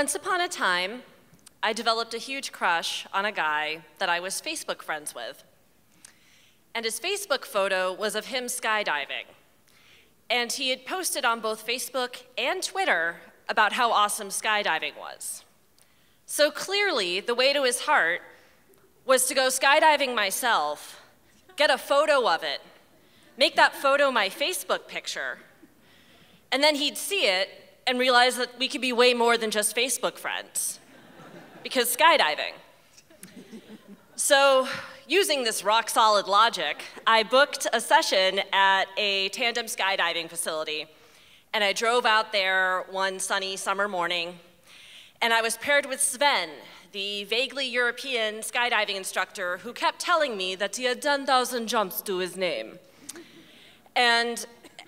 Once upon a time, I developed a huge crush on a guy that I was Facebook friends with. And his Facebook photo was of him skydiving. And he had posted on both Facebook and Twitter about how awesome skydiving was. So clearly, the way to his heart was to go skydiving myself, get a photo of it, make that photo my Facebook picture, and then he'd see it and realize that we could be way more than just Facebook friends, because skydiving. So, using this rock-solid logic, I booked a session at a tandem skydiving facility, and I drove out there one sunny summer morning, and I was paired with Sven, the vaguely European skydiving instructor who kept telling me that he had 10,000 jumps to his name. And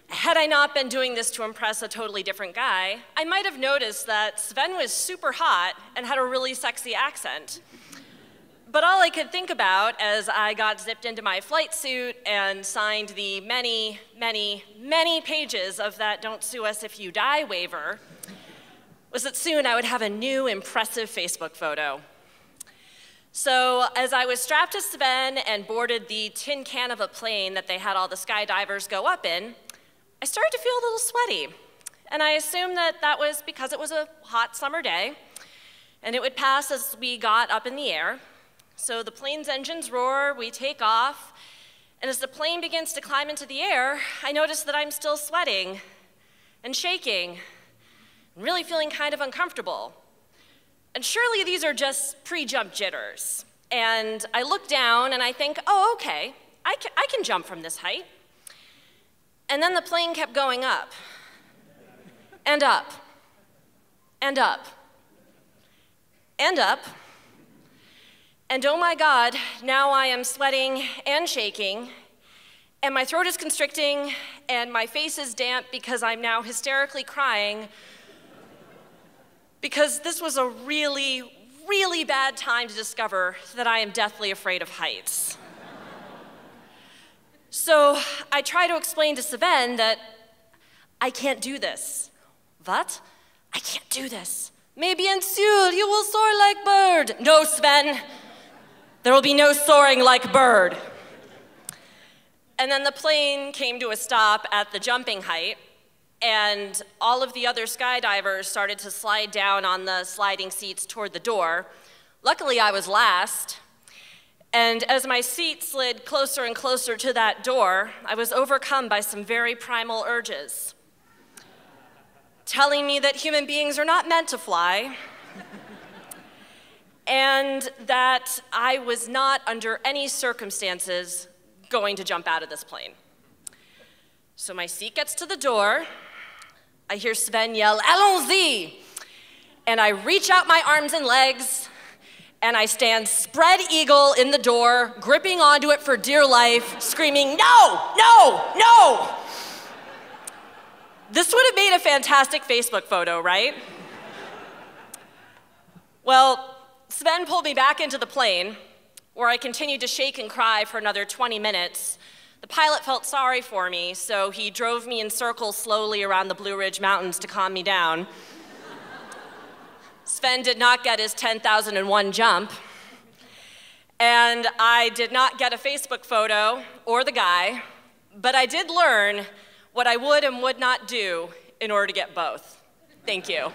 had I not been doing this to impress a totally different guy, I might have noticed that Sven was super hot and had a really sexy accent. But all I could think about as I got zipped into my flight suit and signed the many, many, many pages of that "Don't Sue Us If You Die" waiver was that soon I would have a new, impressive Facebook photo. So as I was strapped to Sven and boarded the tin can of a plane that they had all the skydivers go up in, I started to feel a little sweaty. And I assumed that that was because it was a hot summer day, and it would pass as we got up in the air. So the plane's engines roar, we take off, and as the plane begins to climb into the air, I notice that I'm still sweating and shaking, and really feeling kind of uncomfortable. And surely these are just pre-jump jitters. And I look down and I think, oh, okay, I can jump from this height. And then the plane kept going up, and up, and up, and up. And oh my God, now I am sweating and shaking, and my throat is constricting, and my face is damp because I'm now hysterically crying, because this was a really, really bad time to discover that I am deathly afraid of heights. So I try to explain to Sven that I can't do this. What? I can't do this. Maybe in Seoul you will soar like bird. No, Sven, there will be no soaring like bird. And then the plane came to a stop at the jumping height, and all of the other skydivers started to slide down on the sliding seats toward the door. Luckily, I was last. And as my seat slid closer and closer to that door, I was overcome by some very primal urges, telling me that human beings are not meant to fly, and that I was not, under any circumstances, going to jump out of this plane. So my seat gets to the door, I hear Sven yell, "Allons-y!" And I reach out my arms and legs, and I stand spread eagle in the door, gripping onto it for dear life, screaming, "No, no, no!" This would have made a fantastic Facebook photo, right? Well, Sven pulled me back into the plane, where I continued to shake and cry for another 20 minutes. The pilot felt sorry for me, so he drove me in circles slowly around the Blue Ridge Mountains to calm me down. Sven did not get his 10,001 jump, and I did not get a Facebook photo or the guy, but I did learn what I would and would not do in order to get both. Thank you.